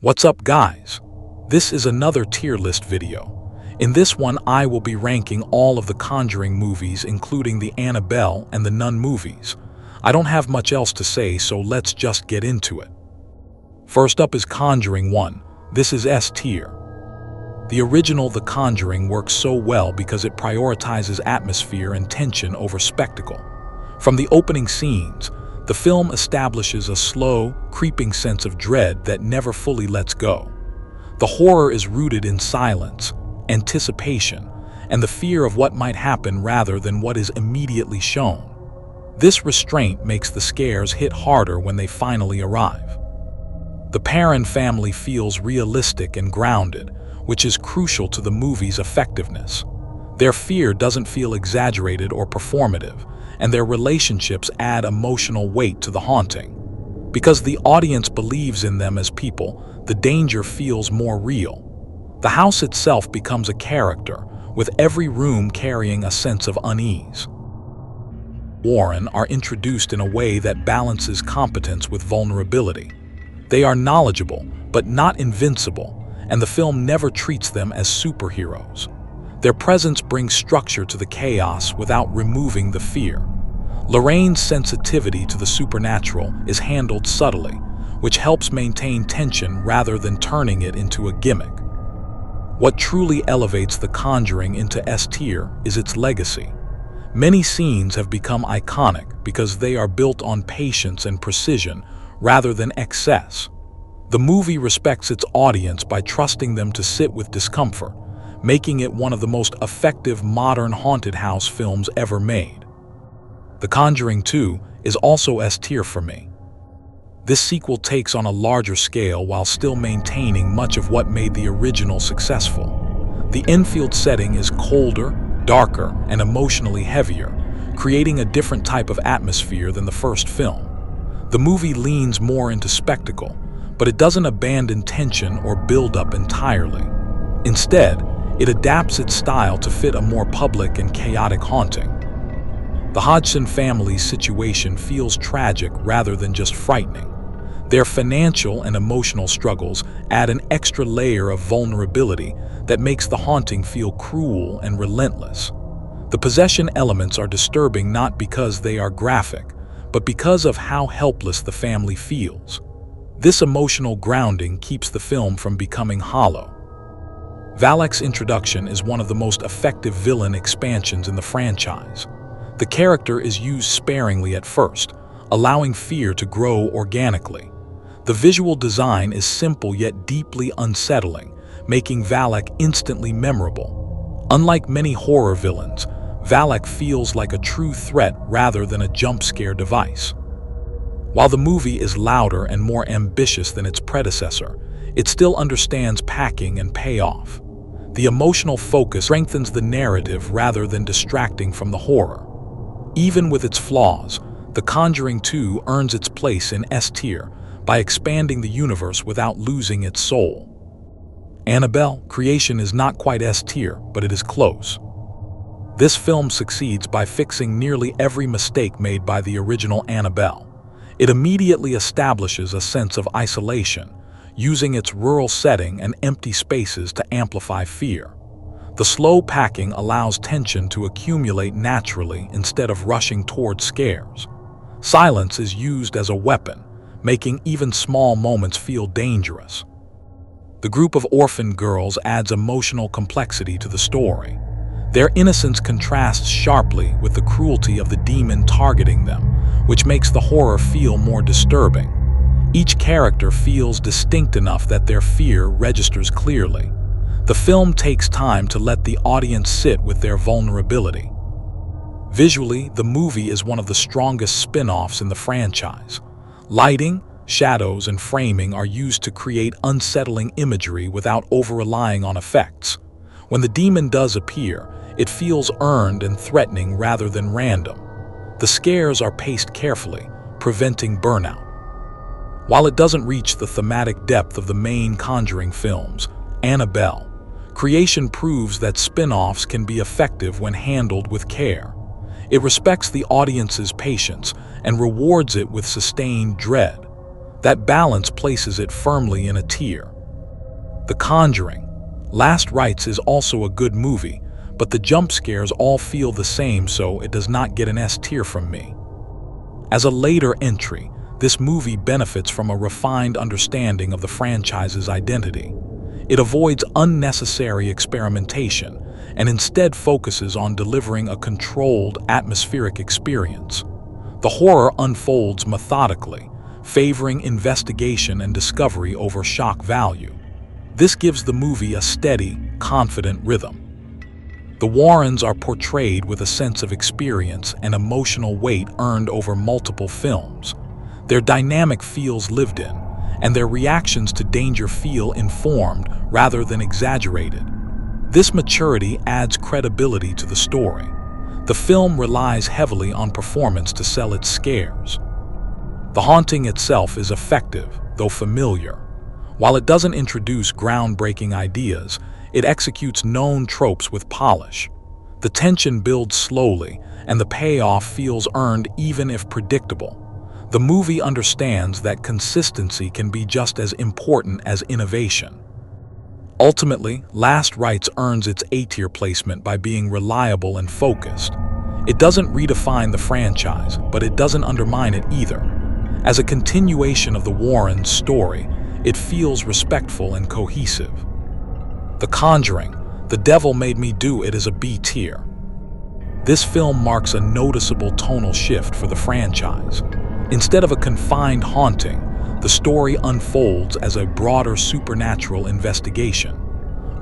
What's up, guys? This is another tier list video. In this one, I will be ranking all of the Conjuring movies, including the Annabelle and the Nun movies. I don't have much else to say, so let's just get into it. First up is Conjuring 1. This is S tier. The original The Conjuring works so well because it prioritizes atmosphere and tension over spectacle. From the opening scenes, the film establishes a slow, creeping sense of dread that never fully lets go. The horror is rooted in silence, anticipation, and the fear of what might happen rather than what is immediately shown. This restraint makes the scares hit harder when they finally arrive. The Perron family feels realistic and grounded, which is crucial to the movie's effectiveness. Their fear doesn't feel exaggerated or performative, and their relationships add emotional weight to the haunting. Because the audience believes in them as people, the danger feels more real. The house itself becomes a character, with every room carrying a sense of unease. Warren are introduced in a way that balances competence with vulnerability. They are knowledgeable, but not invincible, and the film never treats them as superheroes. Their presence brings structure to the chaos without removing the fear. Lorraine's sensitivity to the supernatural is handled subtly, which helps maintain tension rather than turning it into a gimmick. What truly elevates The Conjuring into S tier is its legacy. Many scenes have become iconic because they are built on patience and precision rather than excess. The movie respects its audience by trusting them to sit with discomfort, making it one of the most effective modern haunted house films ever made. The Conjuring 2 is also S tier for me. This sequel takes on a larger scale while still maintaining much of what made the original successful. The Enfield setting is colder, darker, and emotionally heavier, creating a different type of atmosphere than the first film. The movie leans more into spectacle, but it doesn't abandon tension or build-up entirely. Instead, it adapts its style to fit a more public and chaotic haunting. The Hodgson family's situation feels tragic rather than just frightening. Their financial and emotional struggles add an extra layer of vulnerability that makes the haunting feel cruel and relentless. The possession elements are disturbing not because they are graphic, but because of how helpless the family feels. This emotional grounding keeps the film from becoming hollow. Valak's introduction is one of the most effective villain expansions in the franchise. The character is used sparingly at first, allowing fear to grow organically. The visual design is simple yet deeply unsettling, making Valak instantly memorable. Unlike many horror villains, Valak feels like a true threat rather than a jump scare device. While the movie is louder and more ambitious than its predecessor, it still understands packing and payoff. The emotional focus strengthens the narrative rather than distracting from the horror. Even with its flaws, The Conjuring 2 earns its place in S tier by expanding the universe without losing its soul. Annabelle Creation is not quite S tier, but it is close. This film succeeds by fixing nearly every mistake made by the original Annabelle. It immediately establishes a sense of isolation, using its rural setting and empty spaces to amplify fear. The slow packing allows tension to accumulate naturally instead of rushing toward scares. Silence is used as a weapon, making even small moments feel dangerous. The group of orphan girls adds emotional complexity to the story. Their innocence contrasts sharply with the cruelty of the demon targeting them, which makes the horror feel more disturbing. Each character feels distinct enough that their fear registers clearly. The film takes time to let the audience sit with their vulnerability. Visually, the movie is one of the strongest spin-offs in the franchise. Lighting, shadows, and framing are used to create unsettling imagery without over-relying on effects. When the demon does appear, it feels earned and threatening rather than random. The scares are paced carefully, preventing burnout. While it doesn't reach the thematic depth of the main Conjuring films, Annabelle Creation proves that spin-offs can be effective when handled with care. It respects the audience's patience and rewards it with sustained dread. That balance places it firmly in a tier. The Conjuring. Last Rites is also a good movie, but the jump scares all feel the same, so it does not get an S tier from me. As a later entry, this movie benefits from a refined understanding of the franchise's identity. It avoids unnecessary experimentation and instead focuses on delivering a controlled, atmospheric experience. The horror unfolds methodically, favoring investigation and discovery over shock value. This gives the movie a steady, confident rhythm. The Warrens are portrayed with a sense of experience and emotional weight earned over multiple films. Their dynamic feels lived in, and their reactions to danger feel informed rather than exaggerated. This maturity adds credibility to the story. The film relies heavily on performance to sell its scares. The haunting itself is effective, though familiar. While it doesn't introduce groundbreaking ideas, it executes known tropes with polish. The tension builds slowly, and the payoff feels earned even if predictable. The movie understands that consistency can be just as important as innovation. Ultimately, Last Rites earns its A-tier placement by being reliable and focused. It doesn't redefine the franchise, but it doesn't undermine it either. As a continuation of the Warrens' story, it feels respectful and cohesive. The Conjuring. The Devil Made Me Do It is a B tier. This film marks a noticeable tonal shift for the franchise. Instead of a confined haunting, the story unfolds as a broader supernatural investigation.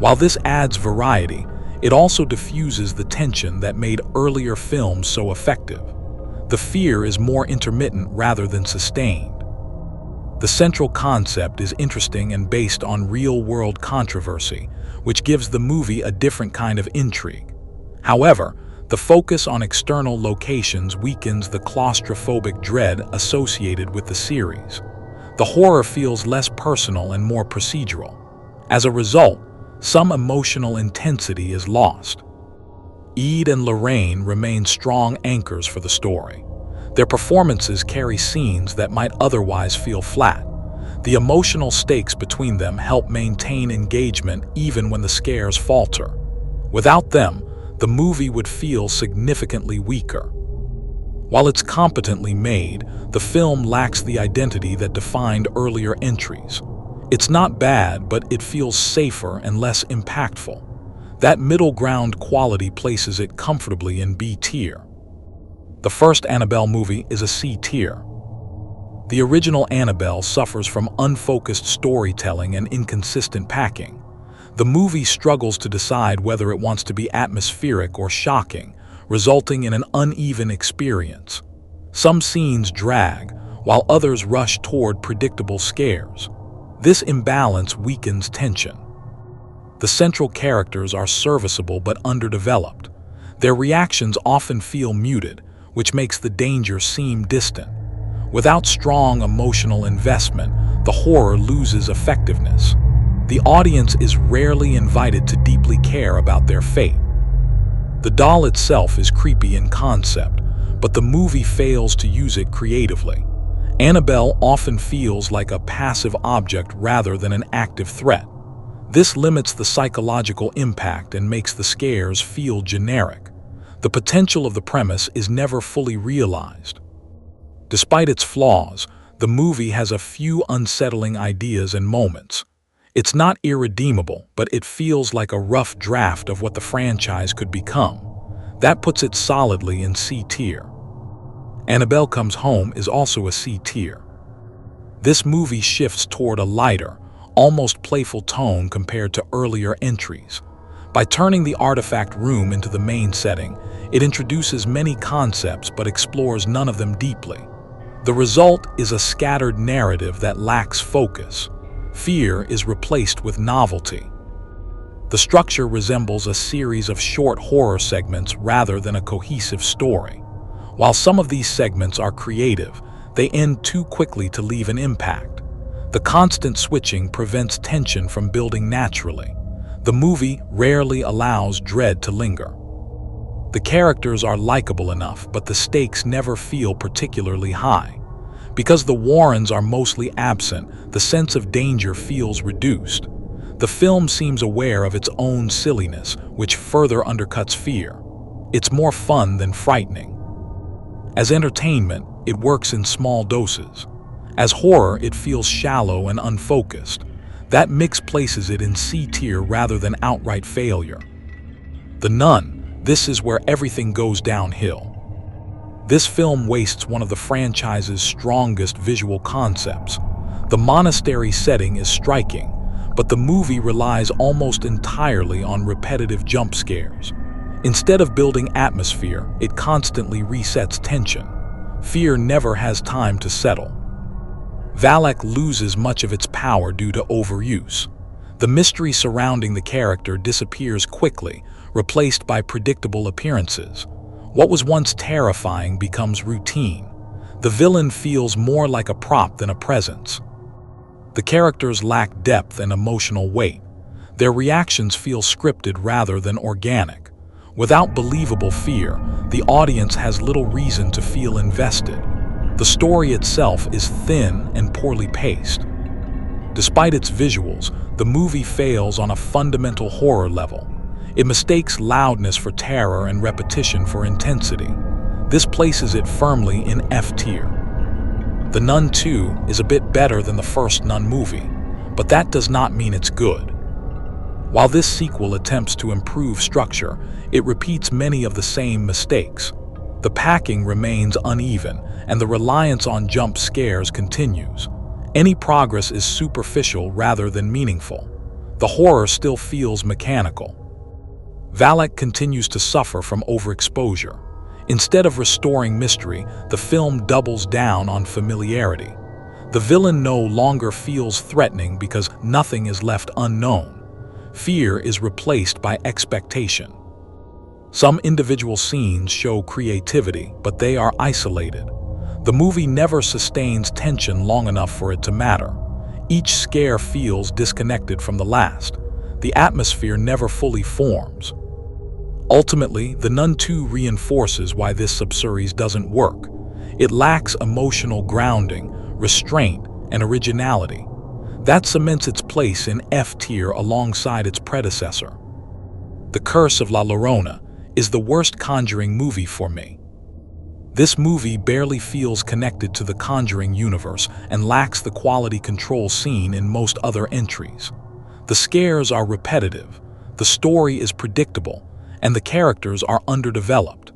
While this adds variety, it also diffuses the tension that made earlier films so effective. The fear is more intermittent rather than sustained. The central concept is interesting and based on real-world controversy, which gives the movie a different kind of intrigue. However, the focus on external locations weakens the claustrophobic dread associated with the series. The horror feels less personal and more procedural. As a result, some emotional intensity is lost. Ede and Lorraine remain strong anchors for the story. Their performances carry scenes that might otherwise feel flat. The emotional stakes between them help maintain engagement even when the scares falter. Without them, the movie would feel significantly weaker. While it's competently made, the film lacks the identity that defined earlier entries. It's not bad, but it feels safer and less impactful. That middle ground quality places it comfortably in B tier. The first Annabelle movie is a C tier. The original Annabelle suffers from unfocused storytelling and inconsistent packing. The movie struggles to decide whether it wants to be atmospheric or shocking, resulting in an uneven experience. Some scenes drag, while others rush toward predictable scares. This imbalance weakens tension. The central characters are serviceable but underdeveloped. Their reactions often feel muted, which makes the danger seem distant. Without strong emotional investment, the horror loses effectiveness. The audience is rarely invited to deeply care about their fate. The doll itself is creepy in concept, but the movie fails to use it creatively. Annabelle often feels like a passive object rather than an active threat. This limits the psychological impact and makes the scares feel generic. The potential of the premise is never fully realized. Despite its flaws, the movie has a few unsettling ideas and moments. It's not irredeemable, but it feels like a rough draft of what the franchise could become. That puts it solidly in C tier. Annabelle Comes Home is also a C tier. This movie shifts toward a lighter, almost playful tone compared to earlier entries. By turning the artifact room into the main setting, it introduces many concepts but explores none of them deeply. The result is a scattered narrative that lacks focus. Fear is replaced with novelty. The structure resembles a series of short horror segments rather than a cohesive story. While some of these segments are creative, they end too quickly to leave an impact. The constant switching prevents tension from building naturally. The movie rarely allows dread to linger. The characters are likable enough, but the stakes never feel particularly high. Because the Warrens are mostly absent, the sense of danger feels reduced. The film seems aware of its own silliness, which further undercuts fear. It's more fun than frightening. As entertainment, it works in small doses. As horror, it feels shallow and unfocused. That mix places it in C tier rather than outright failure. The Nun, this is where everything goes downhill. This film wastes one of the franchise's strongest visual concepts. The monastery setting is striking, but the movie relies almost entirely on repetitive jump scares. Instead of building atmosphere, it constantly resets tension. Fear never has time to settle. Valak loses much of its power due to overuse. The mystery surrounding the character disappears quickly, replaced by predictable appearances. What was once terrifying becomes routine. The villain feels more like a prop than a presence. The characters lack depth and emotional weight. Their reactions feel scripted rather than organic. Without believable fear, the audience has little reason to feel invested. The story itself is thin and poorly paced. Despite its visuals, the movie fails on a fundamental horror level. It mistakes loudness for terror and repetition for intensity. This places it firmly in F tier. The Nun 2 is a bit better than the first Nun movie, but that does not mean it's good. While this sequel attempts to improve structure, it repeats many of the same mistakes. The packing remains uneven, and the reliance on jump scares continues. Any progress is superficial rather than meaningful. The horror still feels mechanical. Valak continues to suffer from overexposure. Instead of restoring mystery, the film doubles down on familiarity. The villain no longer feels threatening because nothing is left unknown. Fear is replaced by expectation. Some individual scenes show creativity, but they are isolated. The movie never sustains tension long enough for it to matter. Each scare feels disconnected from the last. The atmosphere never fully forms. Ultimately, The Nun 2 reinforces why this subseries doesn't work. It lacks emotional grounding, restraint, and originality. That cements its place in F tier alongside its predecessor. The Curse of La Llorona is the worst Conjuring movie for me. This movie barely feels connected to the Conjuring universe and lacks the quality control seen in most other entries. The scares are repetitive, the story is predictable, and the characters are underdeveloped.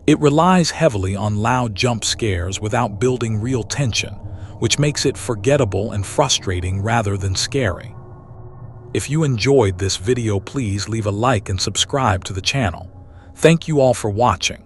It relies heavily on loud jump scares without building real tension, which makes it forgettable and frustrating rather than scary. If you enjoyed this video, please leave a like and subscribe to the channel. Thank you all for watching.